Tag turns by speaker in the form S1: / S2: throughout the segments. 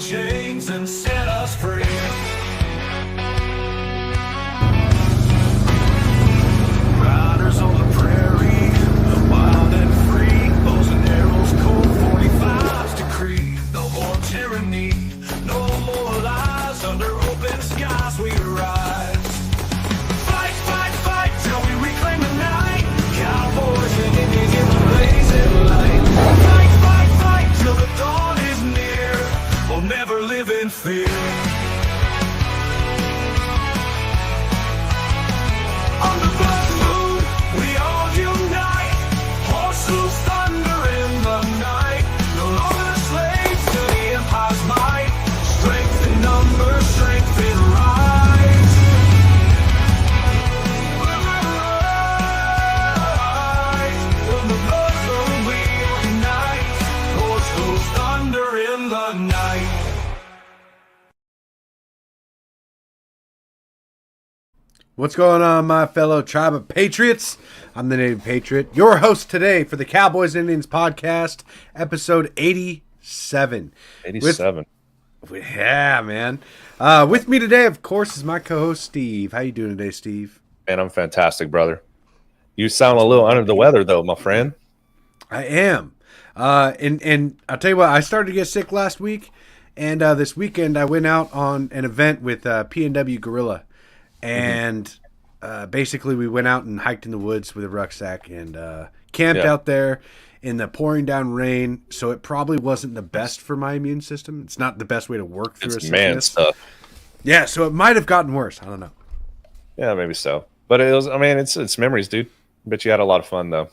S1: chains and set us free. Riders on the prairie, wild and free. Bows and arrows, cold 45's decree. No more tyranny, no more lies. Under open skies we rise. Fight, fight, fight till we reclaim the night. Cowboys and Indians in the blazing light. Fight, fight, fight till the dawn is near. We'll never live in fear. On the blood moon, we all unite. Horses thunder in the night. No longer slaves to the empire's might. Strength in numbers, strength in rise. On the blood moon, we unite. Horses thunder in the night.
S2: What's going on, my fellow tribe of patriots? I'm the Native Patriot, your host today for the Cowboys Indians podcast, episode 87.
S3: 87.
S2: Yeah, man. With me today, of course, is my co-host, Steve. How you doing today, Steve?
S3: Man, I'm fantastic, brother. You sound a little under the weather, though, my friend.
S2: I am. And I'll tell you what, I started to get sick last week, and this weekend I went out on an event with P&W Gorilla. And basically we went out and hiked in the woods with a rucksack and camped out there in the pouring down rain. So it probably wasn't the best for my immune system. It's not the best way to work through a
S3: man
S2: sickness.
S3: stuff.
S2: Yeah, so it might have gotten worse. I don't know.
S3: Yeah, maybe so. But it was, I mean, it's memories, dude. Bet you had a lot of fun, though.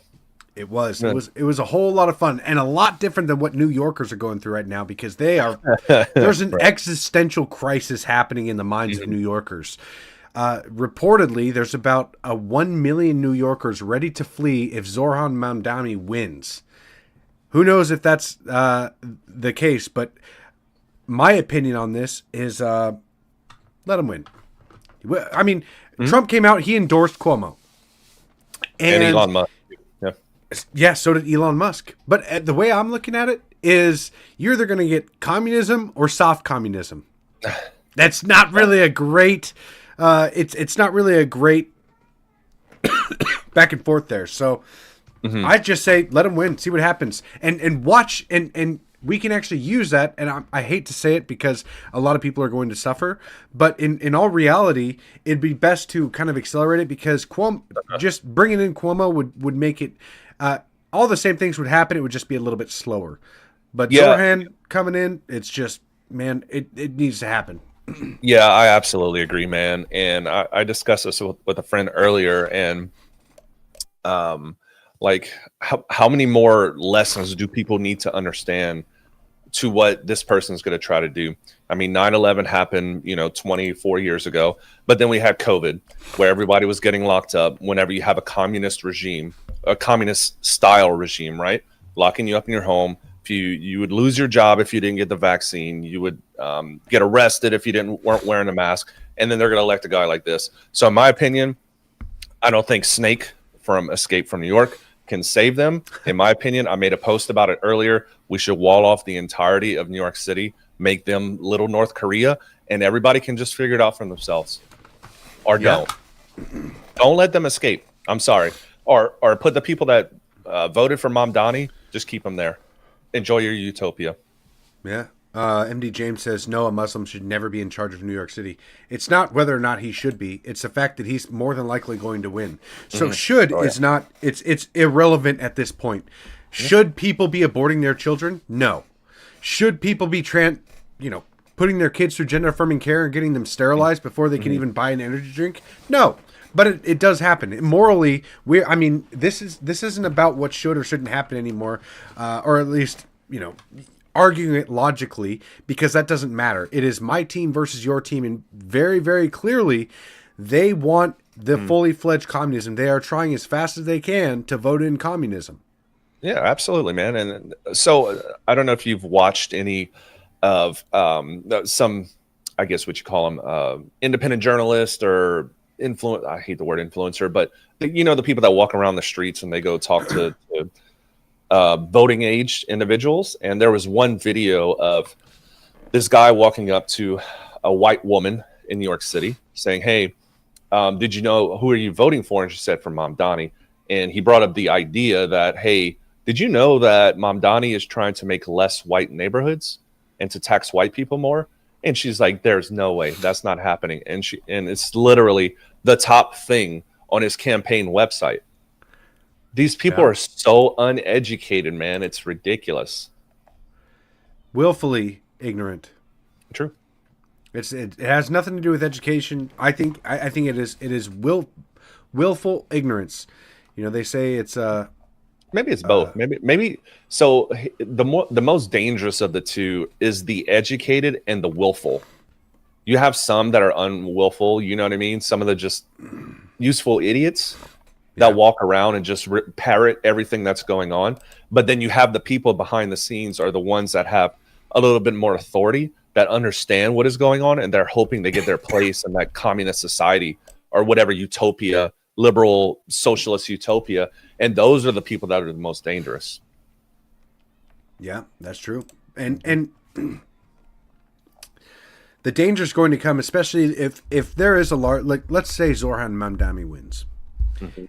S2: It was. It was a whole lot of fun and a lot different than what New Yorkers are going through right now because they are there's an existential crisis happening in the minds of New Yorkers. Reportedly, there's about 1 million New Yorkers ready to flee if Zoran Mamdani wins. Who knows if that's the case, but my opinion on this is let him win. I mean, Trump came out, he endorsed Cuomo.
S3: And Elon Musk. Yeah.
S2: Yeah, so did Elon Musk. But the way I'm looking at it is you're either going to get communism or soft communism. That's not really a great... it's not really a great back and forth there. So I just say let him win, see what happens, and watch, and we can actually use that. And I hate to say it because a lot of people are going to suffer, but in all reality, it'd be best to kind of accelerate it because Cuomo, just bringing in Cuomo would make it all the same things would happen. It would just be a little bit slower. But Zoran coming in, it's just, man, it needs to happen.
S3: Yeah, I absolutely agree, man. And I discussed this with a friend earlier, and like how many more lessons do people need to understand to what this person's going to try to do? I mean, 9/11 happened, 24 years ago, but then we had COVID, where everybody was getting locked up. Whenever you have a communist regime, a communist style regime, right, locking you up in your home. You would lose your job if you didn't get the vaccine. You would get arrested if you weren't wearing a mask. And then they're going to elect a guy like this. So in my opinion, I don't think Snake from Escape from New York can save them. In my opinion, I made a post about it earlier. We should wall off the entirety of New York City, make them little North Korea, and everybody can just figure it out for themselves. Or don't. Don't let them escape. I'm sorry. Or put the people that voted for Mamdani, just keep them there. Enjoy your utopia.
S2: Yeah. MD James says, no, a Muslim should never be in charge of New York City. It's not whether or not he should be. It's the fact that he's more than likely going to win. So is not, it's irrelevant at this point. Should people be aborting their children? No. Should people be putting their kids through gender affirming care and getting them sterilized before they can even buy an energy drink? No. But it does happen. Morally, this isn't about what should or shouldn't happen anymore, or at least, arguing it logically, because that doesn't matter. It is my team versus your team, and very, very clearly, they want the fully fledged communism. They are trying as fast as they can to vote in communism.
S3: Yeah, absolutely, man. And so I don't know if you've watched any of some, I guess what you call them, independent journalists or I hate the word influencer, but the people that walk around the streets and they go talk to voting age individuals. And there was one video of this guy walking up to a white woman in New York City saying, "Hey, did you know who are you voting for?" And she said, "For Mom Donnie." And he brought up the idea that, "Hey, did you know that Mom Donnie is trying to make less white neighborhoods and to tax white people more?" And she's like, "There's no way, that's not happening." And it's literally the top thing on his campaign website. These people are so uneducated, man. It's ridiculous.
S2: Willfully ignorant.
S3: True.
S2: It has nothing to do with education. I think it is willful ignorance. You know, they say it's
S3: maybe it's both. Maybe so the most dangerous of the two is the educated and the willful. You have some that are unwillful, you know what I mean? Some of the just useful idiots that walk around and just parrot everything that's going on. But then you have the people behind the scenes are the ones that have a little bit more authority, that understand what is going on, and they're hoping they get their place in that communist society or whatever utopia, liberal socialist utopia. And those are the people that are the most dangerous.
S2: Yeah, that's true. And the danger is going to come, especially if there is a large, like, let's say Zorhan Mamdani wins,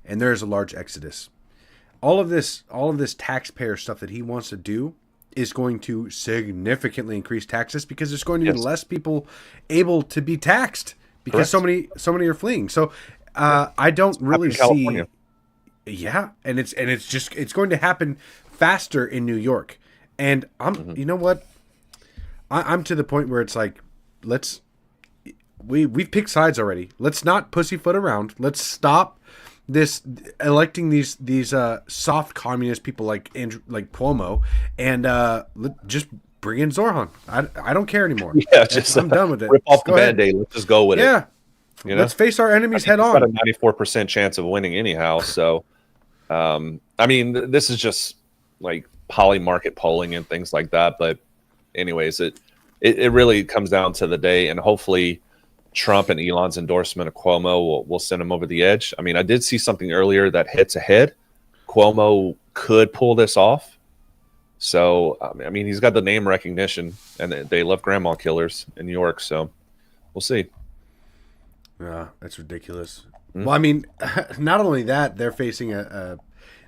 S2: and there is a large exodus. All of this taxpayer stuff that he wants to do is going to significantly increase taxes, because there's going to be less people able to be taxed because so many are fleeing. So I don't really see. Yeah, and it's going to happen faster in New York, and you know what, I'm to the point where it's like, we've picked sides already. Let's not pussyfoot around. Let's stop this electing these soft communist people like Cuomo, and just bring in Zorhan. I don't care anymore.
S3: Yeah,
S2: I'm done with it.
S3: Rip off the Band-Aid. Let's just go with it.
S2: Yeah, you know? Let's face our enemies head on.
S3: Got a 94% chance of winning anyhow. So, I mean, this is just like poly market polling and things like that. But, anyways, it really comes down to the day, and hopefully Trump and Elon's endorsement of Cuomo will send him over the edge. I mean, I did see something earlier that head to head, Cuomo could pull this off. So, I mean, he's got the name recognition, and they love grandma killers in New York. So, we'll see.
S2: Yeah, that's ridiculous. Well, I mean, not only that, they're facing the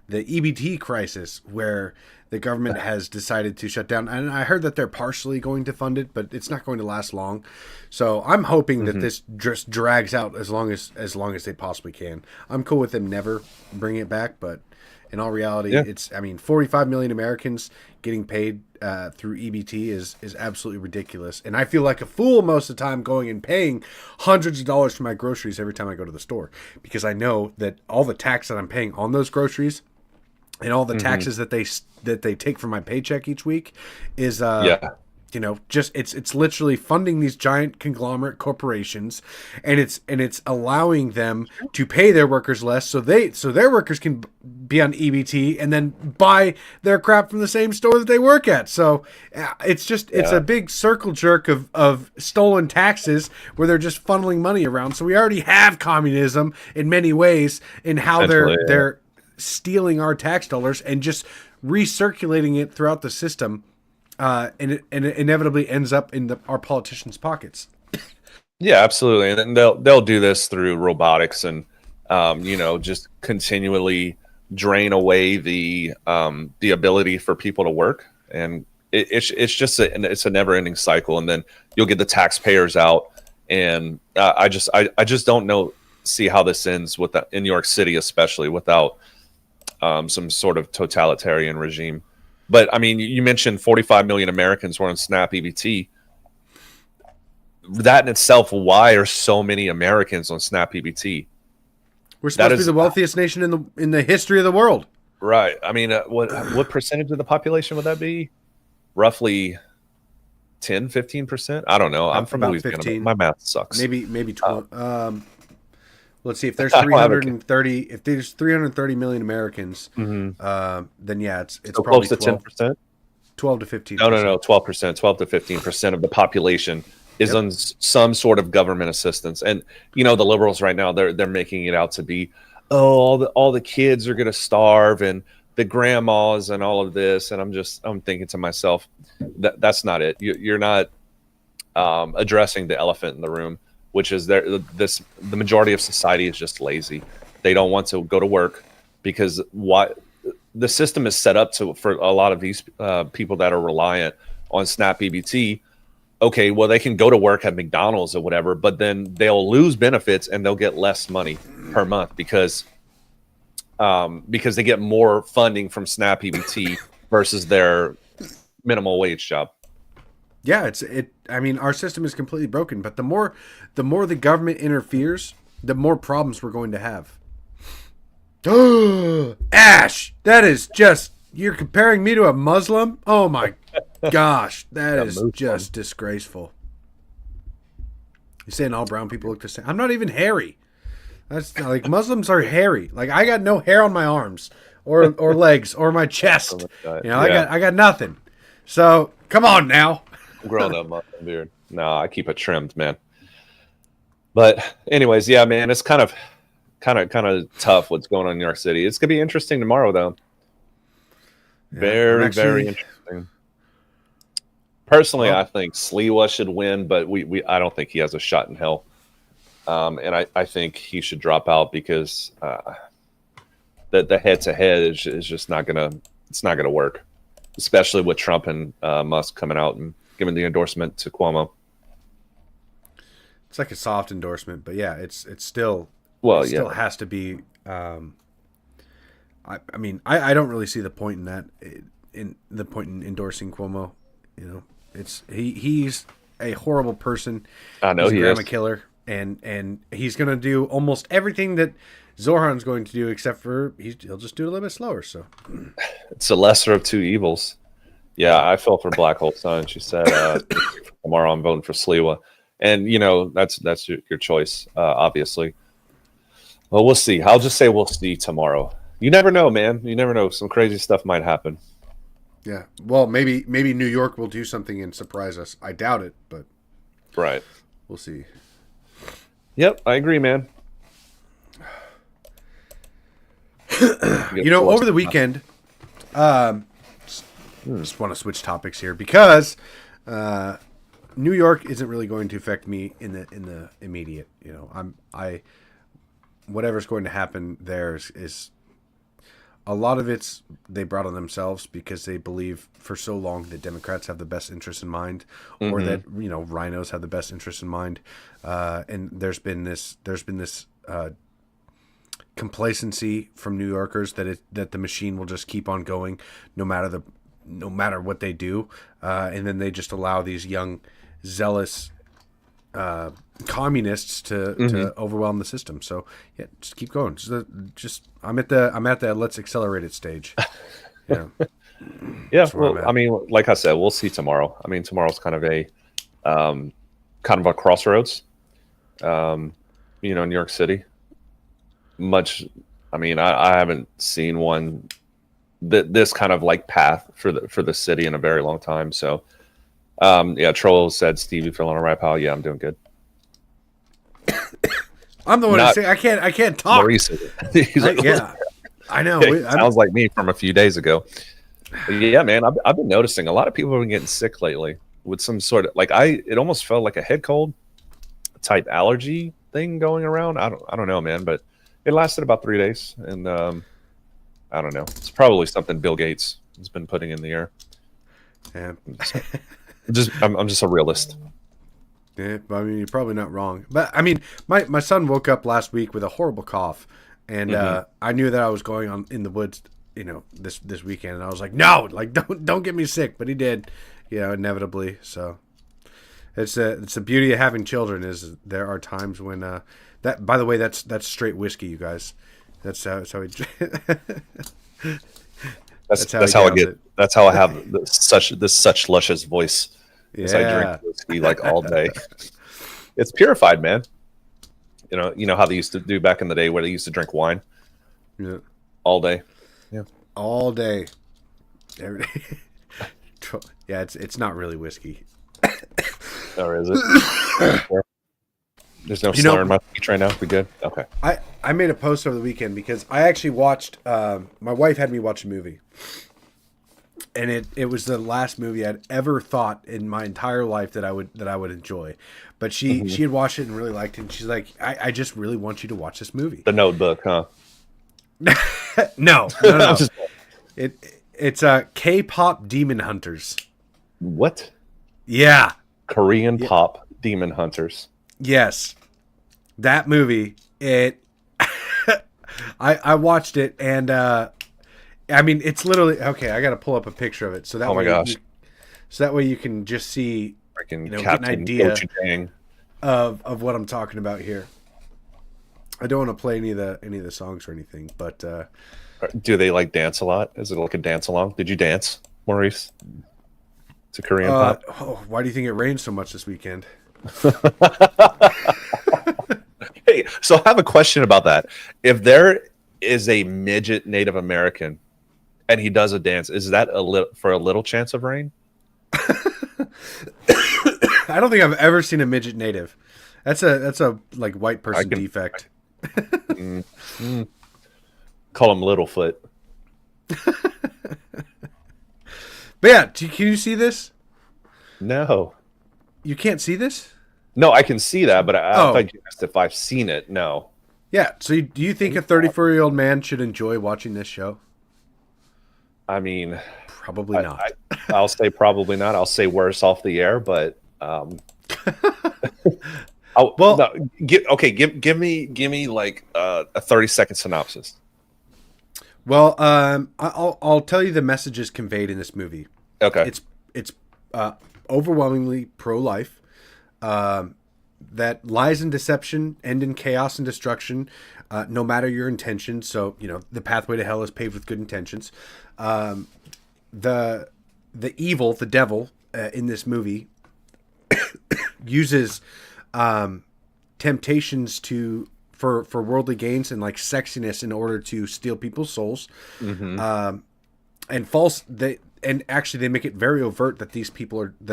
S2: EBT crisis, where the government has decided to shut down. And I heard that they're partially going to fund it, but it's not going to last long. So I'm hoping that this just drags out as long as they possibly can. I'm cool with them never bringing it back, but in all reality, it's, I mean, 45 million Americans getting paid through EBT is absolutely ridiculous. And I feel like a fool most of the time going and paying hundreds of dollars for my groceries every time I go to the store, because I know that all the tax that I'm paying on those groceries and all the taxes that they take from my paycheck each week is you know, just it's literally funding these giant conglomerate corporations, and it's allowing them to pay their workers less, so their workers can be on EBT and then buy their crap from the same store that they work at. So it's a big circle jerk of stolen taxes where they're just funneling money around. So we already have communism in many ways in how they're stealing our tax dollars and just recirculating it throughout the system. And it inevitably ends up in our politicians' pockets.
S3: Yeah, absolutely, and they'll do this through robotics and you know, just continually drain away the ability for people to work, and it's just a never-ending cycle. And then you'll get the taxpayers out, and I just don't see how this ends with in New York City, especially without some sort of totalitarian regime. But, I mean, you mentioned 45 million Americans were on SNAP EBT. That in itself, why are so many Americans on SNAP EBT?
S2: We're supposed to be the wealthiest nation in the history of the world.
S3: Right. I mean, what percentage of the population would that be? Roughly 10, 15%? I don't know. I'm from Louisiana. My math sucks.
S2: Maybe 12. Let's see, if there's 330 million Americans, then yeah, it's
S3: so
S2: probably
S3: close to 10%.
S2: 12 to 15%.
S3: No, 12%, 12 to 15% of the population is on some sort of government assistance. And you know, the liberals right now, they're making it out to be, all the kids are going to starve, and the grandmas and all of this. And I'm thinking to myself, that's not it. You're not addressing the elephant in the room, which is the majority of society is just lazy. They don't want to go to work because the system is set up for a lot of these people that are reliant on SNAP EBT. Okay, well, they can go to work at McDonald's or whatever, but then they'll lose benefits and they'll get less money per month because they get more funding from SNAP EBT versus their minimal wage job.
S2: Yeah, I mean, our system is completely broken, but the more the government interferes, the more problems we're going to have. Ash, that is just, you're comparing me to a Muslim? Oh my gosh, that is just disgraceful. You're saying all brown people look the same? I'm not even hairy. That's like, Muslims are hairy. Like, I got no hair on my arms or legs or my chest. I got nothing. So come on now.
S3: Grown up Muslim beard. No, I keep it trimmed, man. But anyways, yeah, man, it's kind of tough what's going on in New York City. It's gonna be interesting tomorrow, though. Yeah, very interesting. Personally, I think Sliwa should win, but I don't think he has a shot in hell. And I think he should drop out because the head to head is just not gonna work, especially with Trump and Musk coming out and giving the endorsement to Cuomo.
S2: It's like a soft endorsement, but yeah, it's still still has to be. I mean, I don't really see the point in that. In endorsing Cuomo, he's a horrible person.
S3: I know
S2: he's a
S3: he
S2: grandma
S3: is.
S2: killer, and he's gonna do almost everything that Zohan's going to do, except for he'll just do it a little bit slower. So
S3: it's a lesser of two evils. Yeah, I fell for Black Hole Sun. She said tomorrow I'm voting for Sliwa, and that's your choice, obviously. Well, we'll see. I'll just say we'll see tomorrow. You never know, man. You never know. Some crazy stuff might happen.
S2: Yeah. Well, maybe New York will do something and surprise us. I doubt it, but
S3: right.
S2: We'll see.
S3: Yep, I agree, man.
S2: Over the weekend, just want to switch topics here because New York isn't really going to affect me in the immediate. Whatever's going to happen there is a lot of it's they brought on themselves because they believe for so long that Democrats have the best interest in mind, or that rhinos have the best interest in mind, and there's been this complacency from New Yorkers that the machine will just keep on going no matter what they do, and then they just allow these young zealous communists to overwhelm the system. So yeah, just keep going. Just I'm at the let's accelerate it stage. Yeah.
S3: Yeah. Well, I mean, like I said, we'll see tomorrow. I mean, tomorrow's kind of a crossroads. In New York City. I mean, I haven't seen one this kind of like path for the city in a very long time. So, Troll said, "Steve, you feeling all right, pal?" Yeah, I'm doing good.
S2: I'm the one who's saying I can't talk.
S3: Maurice, he's like,
S2: yeah, I know.
S3: Sounds like me from a few days ago. But yeah, man, I've been noticing a lot of people have been getting sick lately with some sort of it almost felt like a head cold type allergy thing going around. I don't know, man, but it lasted about 3 days, and I don't know. It's probably something Bill Gates has been putting in the air.
S2: Yeah.
S3: I'm just a realist.
S2: Yeah, I mean, you're probably not wrong. But I mean, my son woke up last week with a horrible cough, and I knew that I was going on in the woods, this weekend, and I was like, no, like don't get me sick. But he did, inevitably. So it's the beauty of having children is there are times when that. By the way, that's straight whiskey, you guys. That's how he.
S3: That's how I get. That's how I have such luscious voice. As I drink whiskey like all day. It's purified, man. You know how they used to do back in the day where they used to drink wine.
S2: Yeah.
S3: All day.
S2: Yeah. All day. Every day. Yeah, it's not really whiskey.
S3: Or is it? There's no slur in my speech right now. We good? Okay.
S2: I made a post over the weekend because I actually watched. My wife had me watch a movie, and it was the last movie I'd ever thought in my entire life that I would enjoy. But she had watched it and really liked it, and she's like, I just really want you to watch this movie.
S3: The Notebook, huh?
S2: No. It's K-pop Demon Hunters.
S3: What?
S2: Yeah.
S3: Korean pop Demon Hunters.
S2: Yes. That movie, I watched it, and I mean, it's literally okay. I got to pull up a picture of it so that
S3: Oh my gosh!
S2: So that way you can just see,
S3: Freaking
S2: get an
S3: Captain
S2: idea
S3: Gochujang.
S2: of what I'm talking about here. I don't want to play any of the songs or anything, but
S3: Do they like dance a lot? Is it like a dance along? Did you dance, Maurice? To Korean pop?
S2: Why do you think it rained so much this weekend?
S3: Hey, so I have a question about that. If there is a midget Native American and he does a dance, is that for a little chance of rain?
S2: I don't think I've ever seen a midget native. That's a like white person defect.
S3: Call him Littlefoot.
S2: But yeah, can you see this?
S3: No.
S2: You can't see this?
S3: No, I can see that, but I thought you asked if I've seen it. No.
S2: Yeah. So do you think a 34-year-old man should enjoy watching this show?
S3: I mean,
S2: probably not.
S3: I'll say probably not. I'll say worse off the air, but give me like a 30-second synopsis.
S2: Well, I'll tell you the messages conveyed in this movie.
S3: Okay.
S2: It's overwhelmingly pro-life. That lies and deception end in chaos and destruction, no matter your intentions. So, the pathway to hell is paved with good intentions. The evil, the devil, in this movie uses temptations for worldly gains and like sexiness in order to steal people's souls. And actually they make it very overt that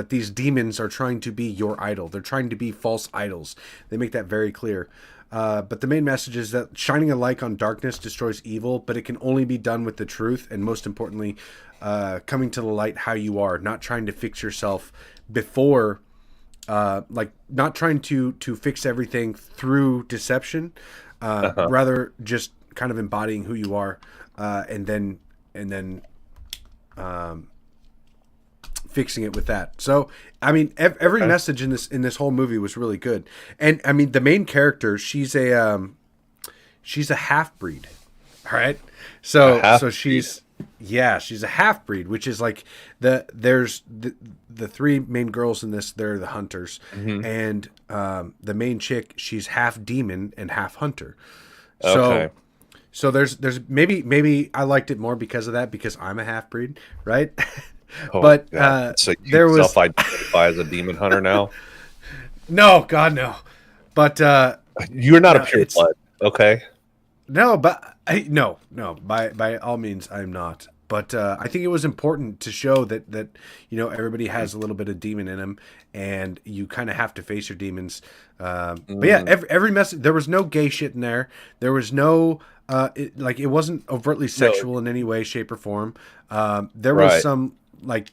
S2: these demons are trying to be your idol. They're trying to be false idols. They make that very clear. But the main message is that shining a light on darkness destroys evil, but it can only be done with the truth. And most importantly, coming to the light how you are, not trying to fix yourself before, not trying to fix everything through deception, rather just kind of embodying who you are, and then fixing it with that. So, I mean, every message in this whole movie was really good. And I mean, the main character, she's a half-breed. All right. So she's a half-breed, which is like there's the three main girls in this, they're the hunters. And the main chick, she's half demon and half hunter. So there's maybe I liked it more because of that, because I'm a half-breed, right? But
S3: so you
S2: there was
S3: self-identify as a demon hunter now?
S2: No, God, no. But
S3: you're not a pure blood, okay?
S2: No, but no. By all means, I'm not. But I think it was important to show that everybody has a little bit of demon in them, and you kind of have to face your demons. But yeah, every message, there was no gay shit in there. There was no it wasn't overtly sexual in any way, shape, or form. There was some like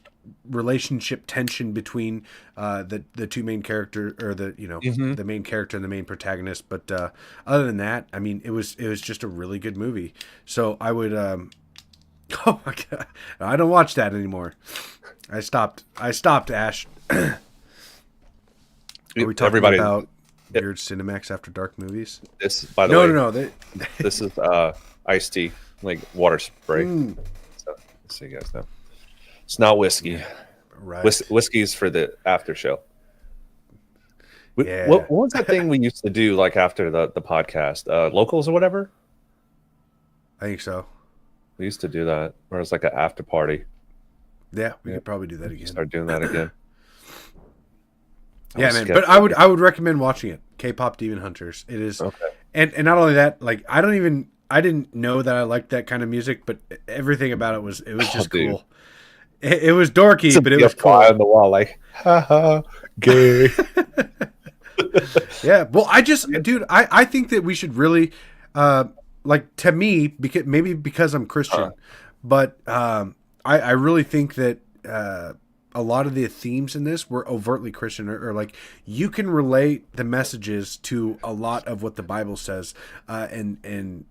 S2: relationship tension between the two main characters, or the main character and the main protagonist. But other than that, I mean, it was just a really good movie. So I would oh my God, I don't watch that anymore. I stopped, Ash. Are we talking about weird Cinemax After Dark movies?
S3: This, by the way,
S2: no.
S3: This is iced tea, like water spray. So you guys know, it's not whiskey.
S2: Right.
S3: Whiskey is for the after show.
S2: Yeah.
S3: What was that thing we used to do, like after the podcast, locals or whatever?
S2: I think so.
S3: We used to do that, or it was like an after party.
S2: Yeah, we could probably do that again.
S3: Start doing that again.
S2: Yeah, man. But I would recommend watching it. K-pop Demon Hunters. It is,
S3: okay.
S2: And not only that, like I didn't know that I liked that kind of music, but everything about it was just cool. It was dorky, but it was cool.
S3: On the wall, like, haha, gay.
S2: Yeah. Well, I think that we should really, like, to me, because I'm Christian, but I really think that a lot of the themes in this were overtly Christian, or like you can relate the messages to a lot of what the Bible says, and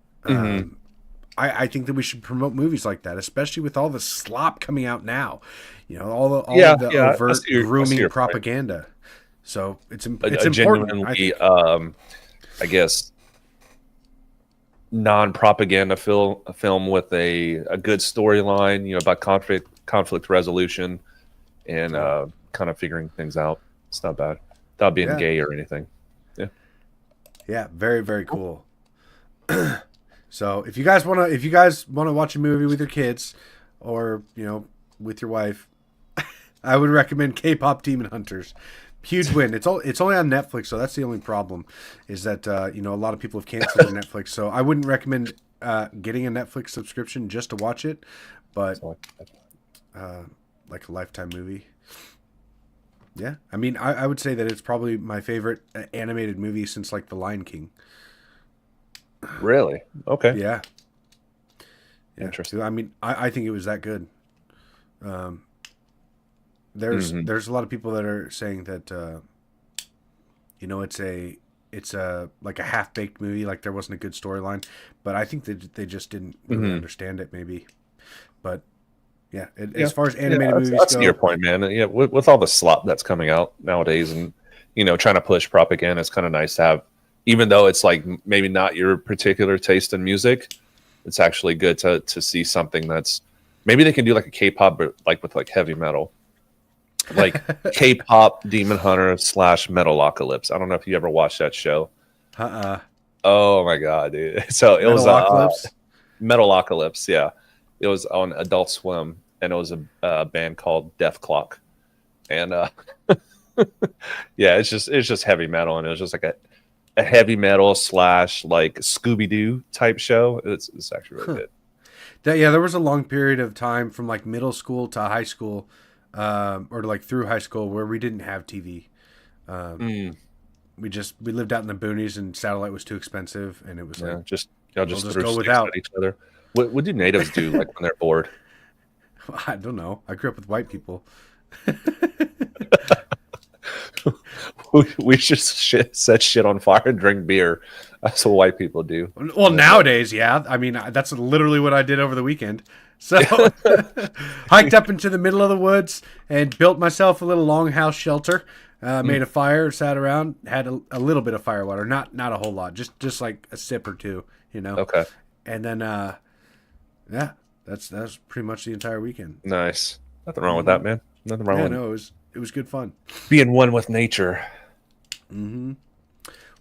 S2: I think that we should promote movies like that, especially with all the slop coming out now. You know, all of the overt grooming propaganda. So it's important.
S3: Genuinely, I guess, non-propaganda film with a good storyline, you know, about conflict resolution and kind of figuring things out. It's not bad without being gay or anything.
S2: Yeah, very, very cool. So if you guys want to watch a movie with your kids, or you know, with your wife, I would recommend K-pop Demon Hunters. Huge win. It's only on Netflix, so that's the only problem. Is that you know, a lot of people have canceled their Netflix, so I wouldn't recommend getting a Netflix subscription just to watch it. But like a Lifetime movie. Yeah, I mean, I would say that it's probably my favorite animated movie since like The Lion King.
S3: Really? Okay.
S2: Yeah.
S3: Interesting.
S2: I mean, I think it was that good. There's a lot of people that are saying that you know, it's a like a half-baked movie, like there wasn't a good storyline, but I think that they just didn't really understand it, maybe. But yeah, as far as animated movies
S3: that's
S2: go,
S3: your point, man. Yeah, with all the slop that's coming out nowadays, and you know, trying to push propaganda, it's kind of nice to have, even though it's like maybe not your particular taste in music. It's actually good to see something that's, maybe they can do like a K-pop, but like with like heavy metal, like K-pop Demon Hunter / Metalocalypse. I don't know if you ever watched that show. Oh my god, dude! So it was Metalocalypse. Yeah, it was on Adult Swim, and it was a band called Death Clock, and yeah, it's just heavy metal, and it was just like a heavy metal / like Scooby-Doo type show. It's actually really good.
S2: There was a long period of time from like middle school to high school, or like through high school, where we didn't have TV. We lived out in the boonies, and satellite was too expensive, and it was like
S3: just threw
S2: go
S3: sticks
S2: without
S3: at each other. What do natives do like when they're bored?
S2: I don't know. I grew up with white people.
S3: We just set shit on fire and drink beer. That's what white people do.
S2: Well, nowadays, yeah. I mean, that's literally what I did over the weekend. So, hiked up into the middle of the woods and built myself a little longhouse shelter. Made a fire, sat around, had a little bit of fire water, not a whole lot, just like a sip or two, you know.
S3: Okay.
S2: And then, that's pretty much the entire weekend.
S3: Nice. Nothing wrong with that, man. Nothing wrong with it.
S2: No, it was good fun.
S3: Being one with nature.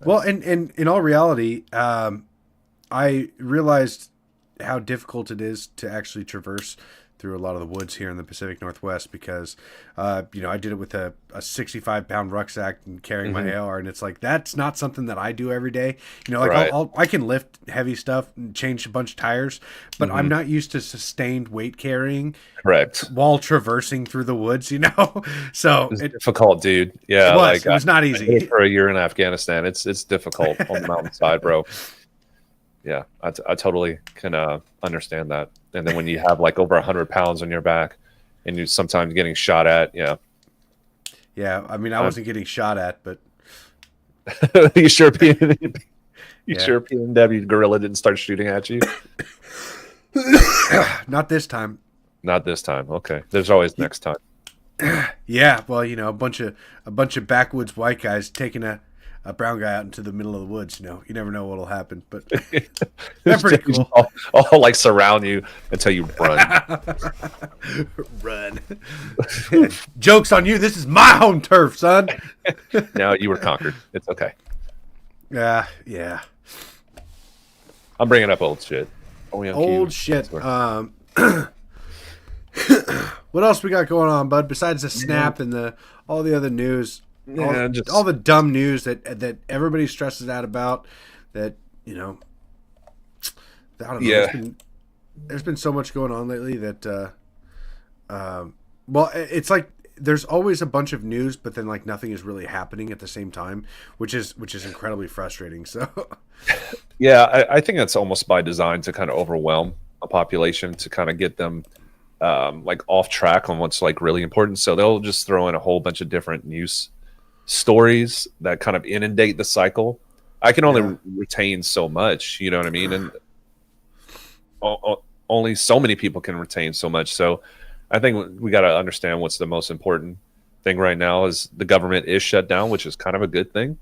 S2: Well, and in all reality, I realized how difficult it is to actually traverse through a lot of the woods here in the Pacific Northwest, because you know, I did it with a 65-pound rucksack and carrying my AR, and it's like, that's not something that I do every day. You know, like
S3: Right.
S2: I can lift heavy stuff and change a bunch of tires, but I'm not used to sustained weight carrying.
S3: Correct.
S2: While traversing through the woods, you know. So
S3: It's difficult, dude. Yeah,
S2: it was not easy.
S3: I did it for a year in Afghanistan. It's difficult on the mountainside, bro. Yeah, I totally can understand that. And then when you have like over 100 pounds on your back, and you sometimes getting shot at, yeah.
S2: I mean, I wasn't getting shot at, but
S3: you sure PNW gorilla didn't start shooting at you?
S2: not this time.
S3: Not this time. Okay, there's always next time.
S2: Yeah, well, you know, a bunch of backwoods white guys taking a brown guy out into the middle of the woods. You know, you never know what'll happen, but they're pretty cool.
S3: All like surround you until you run.
S2: Run. Joke's on you. This is my home turf, son.
S3: Now you were conquered. It's okay.
S2: Yeah.
S3: I'm bringing up old shit.
S2: Old shit. What else we got going on, bud? Besides the snap and all the other news. All the dumb news that everybody stresses out about, that, you know, I don't know.
S3: Yeah.
S2: There's been so much going on lately that, well, it's like there's always a bunch of news, but then like nothing is really happening at the same time, which is incredibly frustrating. So,
S3: yeah, I think that's almost by design to kind of overwhelm a population, to kind of get them like off track on what's like really important. So they'll just throw in a whole bunch of different news stories that kind of inundate the cycle. I can only retain so much, you know what I mean? And only so many people can retain so much. So I think we got to understand what's the most important thing right now is the government is shut down, which is kind of a good thing.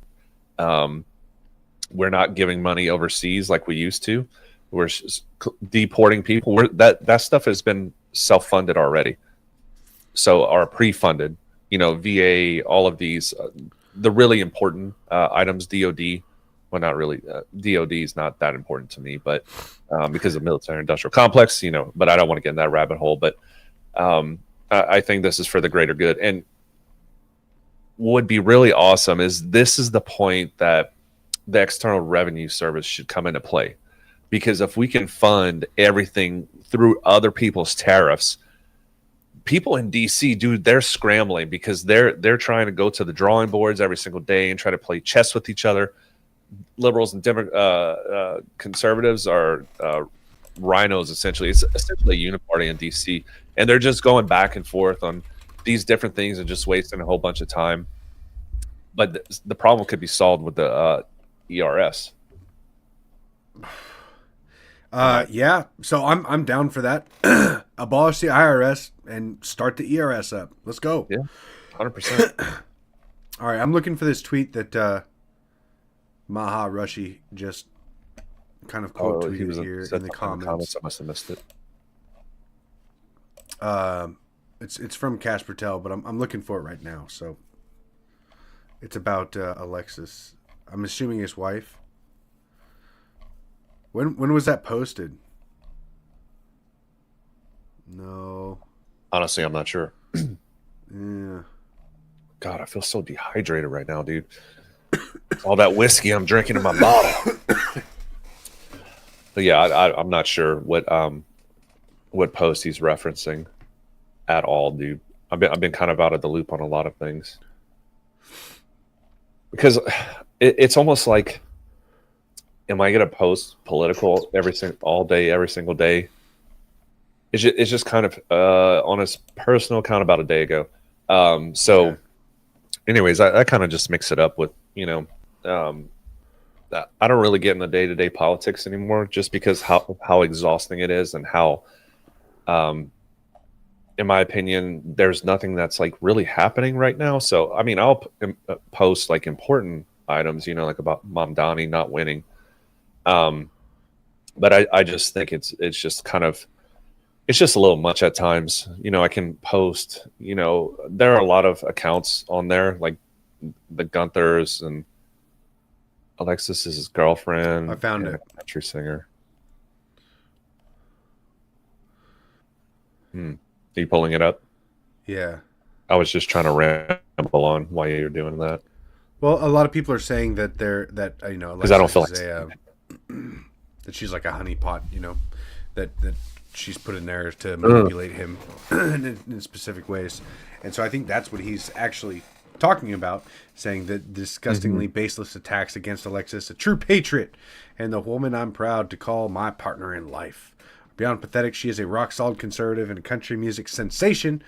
S3: We're not giving money overseas like we used to. We're deporting people. That stuff has been self-funded already. So our pre-funded, VA, all of these, the really important items, DOD. Well, not really. DOD is not that important to me, but because of military industrial complex, but I don't want to get in that rabbit hole. But I think this is for the greater good. And what would be really awesome is this is the point that the External Revenue Service should come into play. Because if we can fund everything through other people's tariffs, people in DC, dude, they're scrambling because they're trying to go to the drawing boards every single day and try to play chess with each other. Liberals and conservatives are rhinos, essentially. It's essentially a uniparty in DC. And they're just going back and forth on these different things and just wasting a whole bunch of time. But the problem could be solved with the ERS.
S2: Yeah, so I'm down for that. Abolish the IRS and start the ERS up. Let's go.
S3: Yeah, 100%.
S2: All right, I'm looking for this tweet that Maha Rushi just kind of quote tweeted here in the comments.
S3: I must have missed it.
S2: It's from Cash Patel, but I'm looking for it right now. So it's about Alexis. I'm assuming his wife. When was that posted? No.
S3: Honestly, I'm not sure.
S2: Yeah.
S3: God, I feel so dehydrated right now, dude. All that whiskey I'm drinking in my bottle. But yeah, I'm not sure what post he's referencing at all, dude. I've been kind of out of the loop on a lot of things because it's almost like, am I gonna post political every single day? It's just kind of on his personal account about a day ago. Anyways, I kind of just mix it up with I don't really get in the day-to-day politics anymore, just because how exhausting it is and how, in my opinion, there's nothing that's like really happening right now. So I mean, I'll post like important items, like about Mamdani not winning. But I just think it's just kind of, it's just a little much at times. I can post, there are a lot of accounts on there, like the Gunthers and Alexis is his girlfriend.
S2: I found it.
S3: Country singer. Are you pulling it up?
S2: Yeah.
S3: I was just trying to ramble on while you're doing that.
S2: Well, a lot of people are saying that
S3: because I don't feel like
S2: that she's like a honeypot, that she's put in there to manipulate him in specific ways. And so I think that's what he's actually talking about, saying that disgustingly baseless attacks against Alexis, a true patriot, and the woman I'm proud to call my partner in life. Beyond pathetic, she is a rock-solid conservative and a country music sensation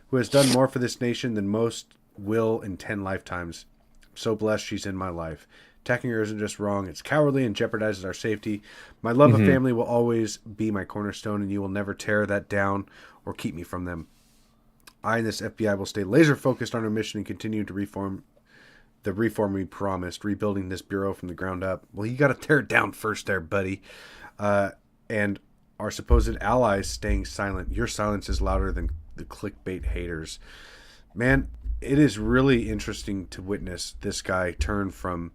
S2: who has done more for this nation than most will in 10 lifetimes. I'm so blessed she's in my life. Attacking her isn't just wrong, it's cowardly and jeopardizes our safety. My love of family will always be my cornerstone, and you will never tear that down or keep me from them. I and this FBI will stay laser focused on our mission and continue to reform we promised, rebuilding this bureau from the ground up. Well, you got to tear it down first there, buddy. And our supposed allies staying silent. Your silence is louder than the clickbait haters. Man, it is really interesting to witness this guy turn from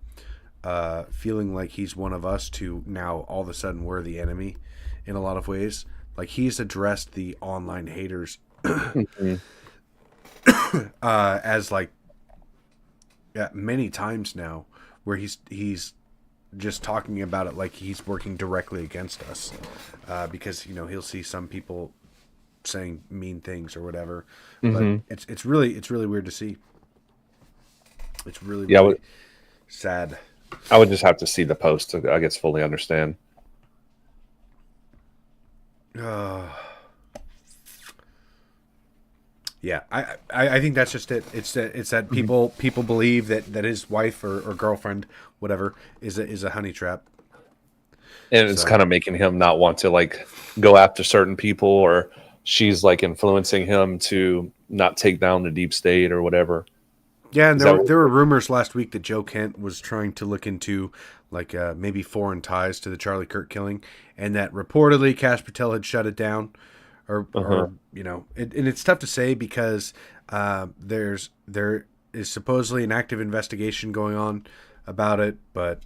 S2: feeling like he's one of us to now all of a sudden we're the enemy in a lot of ways. Like, he's addressed the online haters as like many times now, where he's just talking about it like he's working directly against us, because he'll see some people saying mean things or whatever. But it's really weird to see. It's really sad.
S3: I would just have to see the post to, I guess, fully understand.
S2: Yeah, I think that's just it. It's that people believe that his wife or girlfriend, whatever, is a honey trap.
S3: And it's kind of making him not want to like go after certain people, or she's like influencing him to not take down the deep state or whatever.
S2: Yeah, and there were rumors last week that Joe Kent was trying to look into like maybe foreign ties to the Charlie Kirk killing, and that reportedly Cash Patel had shut it down, or you know, and it's tough to say because there is supposedly an active investigation going on about it, but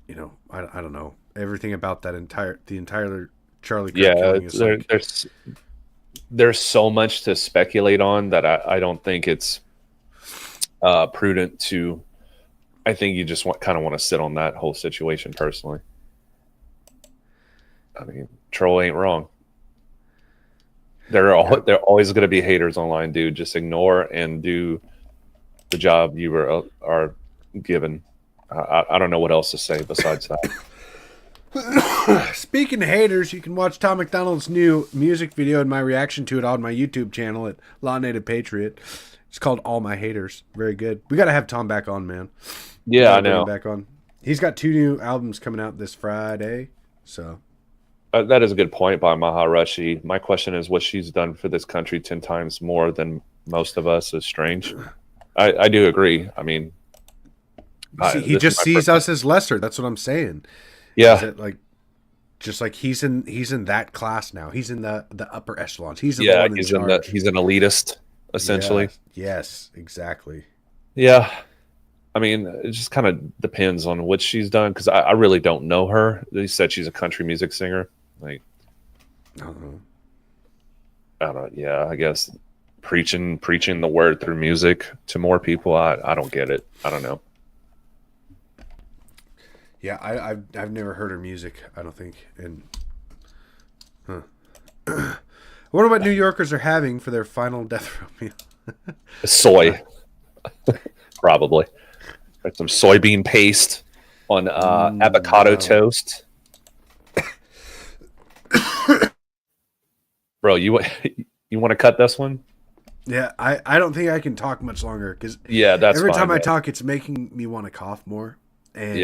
S2: you know, I don't know everything about the entire Charlie Kirk killing. Is
S3: there's so much to speculate on that I don't think it's prudent to. I think you just kind of want to sit on that whole situation personally. I mean, troll ain't wrong. There are always going to be haters online, dude. Just ignore and do the job you are given. I don't know what else to say besides that.
S2: Speaking of haters, you can watch Tom McDonald's new music video and my reaction to it on my YouTube channel at Law Native Patriot. It's called All My Haters. Very good. We got to have Tom back on, man.
S3: Yeah, I know.
S2: Back on. He's got 2 new albums coming out this Friday. So
S3: that is a good point by Maharashi. My question is, what she's done for this country 10 times more than most of us is strange. I do agree. I mean,
S2: he just sees us as lesser. That's what I'm saying.
S3: Yeah,
S2: just like he's in that class now. He's in the upper echelons. He's
S3: he's an elitist essentially.
S2: Yes, exactly.
S3: Yeah, I mean, it just kind of depends on what she's done because I really don't know her. They said she's a country music singer. Like, I don't know. Yeah, I guess preaching the word through music to more people. I don't get it. I don't know.
S2: Yeah, I've never heard her music, I don't think. And I wonder what New Yorkers are having for their final death row meal.
S3: Soy. Probably. Got some soybean paste on avocado toast. Bro, you want to cut this one?
S2: Yeah, I don't think I can talk much longer because every time I talk, it's making me want to cough more, and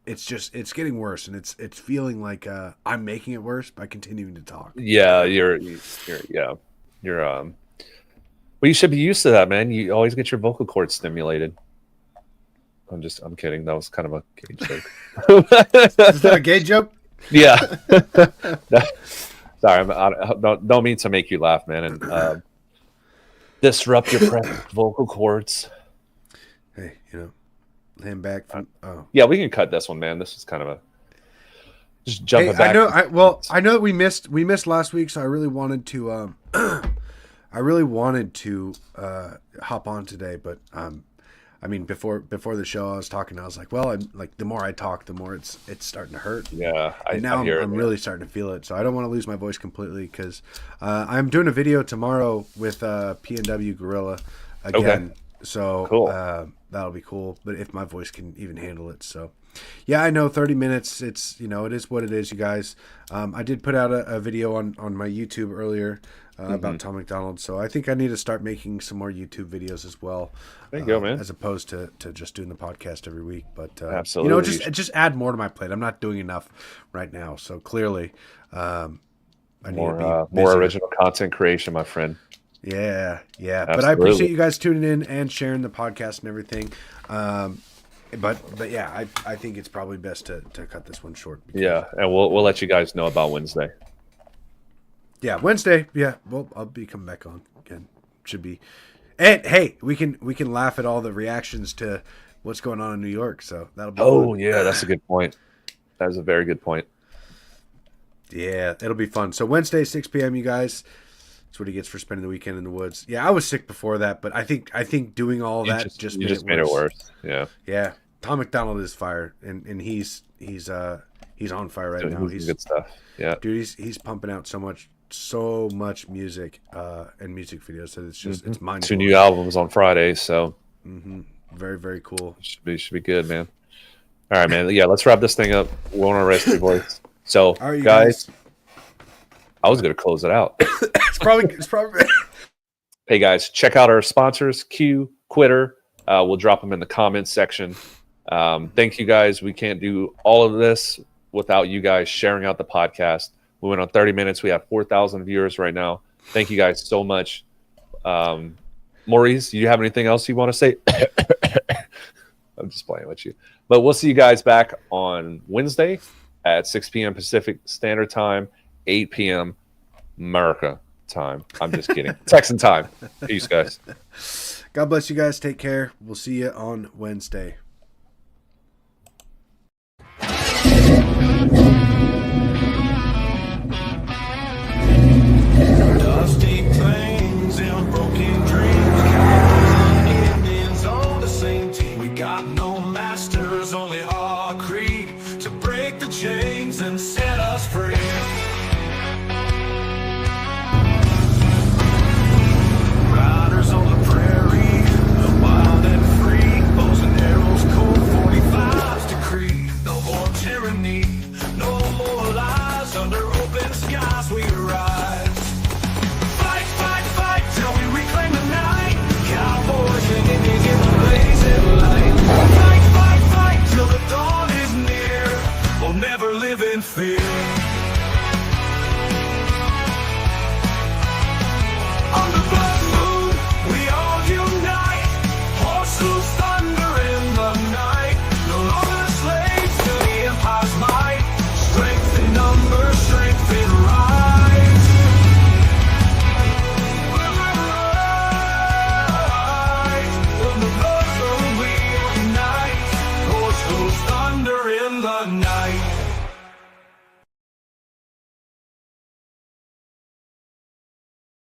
S2: it's getting worse, and it's feeling like I'm making it worse by continuing to talk.
S3: Yeah, you're well, you should be used to that, man. You always get your vocal cords stimulated. I'm kidding. That was kind of a gay joke.
S2: Is that a gay joke?
S3: Yeah. Sorry, don't mean to make you laugh, man, and disrupt your precious vocal cords.
S2: Hey, you know. Hand back from,
S3: yeah, we can cut this one, man. This is kind of a just jumping back.
S2: I know that we missed last week, so I really wanted to hop on today, but I mean before the show I was talking, I was like, well, I'm like, the more I talk, the more it's starting to hurt.
S3: Yeah,
S2: I'm really starting to feel it, so I don't want to lose my voice completely because I'm doing a video tomorrow with PNW Gorilla again. Okay. So cool. That'll be cool. But if my voice can even handle it, so yeah, I know 30 minutes. It's it is what it is, you guys. I did put out a video on my YouTube earlier about Tom McDonald, so I think I need to start making some more YouTube videos as well.
S3: There you go, man.
S2: As opposed to just doing the podcast every week, but
S3: absolutely,
S2: just add more to my plate. I'm not doing enough right now, so clearly, I need to be
S3: more original content creation, my friend.
S2: Yeah. Absolutely. But I appreciate you guys tuning in and sharing the podcast and everything. But yeah, I think it's probably best to cut this one short.
S3: Yeah, and we'll let you guys know about Wednesday.
S2: Yeah, Wednesday. Yeah, well, I'll be coming back on again. Should be. And hey, we can laugh at all the reactions to what's going on in New York. So that'll be.
S3: Oh yeah, that's a good point. That is a very good point.
S2: Yeah, it'll be fun. So Wednesday, 6 p.m. You guys. That's what he gets for spending the weekend in the woods. Yeah, I was sick before that, but I think doing all that just made it worse.
S3: Yeah.
S2: Yeah. Tom McDonald is fire, and he's on fire right now. He's
S3: good stuff. Yeah.
S2: Dude, he's pumping out so much music and music videos. So it's just it's mind-blowing.
S3: 2 new albums on Friday, so
S2: very, very cool.
S3: Should be good, man. All right, man. Yeah, let's wrap this thing up. We're on our rest of voice. So, all right, guys, I was gonna close it out.
S2: It's probably
S3: Hey guys, check out our sponsors, Q, Quitter. We'll drop them in the comments section. Thank you guys. We can't do all of this without you guys sharing out the podcast. We went on 30 minutes. We have 4,000 viewers right now. Thank you guys so much. Maurice, do you have anything else you want to say? I'm just playing with you. But we'll see you guys back on Wednesday at 6 p.m. Pacific Standard Time, 8 p.m. America time. I'm just kidding. Texan time. Peace, guys.
S2: God bless you guys. Take care. We'll see you on Wednesday.
S1: Dusty plains and broken dreams. Cowboys Indians on the same team. We got no masters, only our creed to break the chains and set us free. Riders on the prairie, wild and free. Bows and arrows, cold 45's decree. No more tyranny, no more lies. Under open skies we rise. Fight, fight, fight till we reclaim the night. Cowboys and Indians in the blazing light. Fight, fight, fight till the dawn is near. We'll never live in fear. On the blood moon, we all unite. Horses thunder in the night. No longer slaves to the empire's might. Strength in numbers, strength in rise. On the blood moon, we unite. Horses thunder in the night.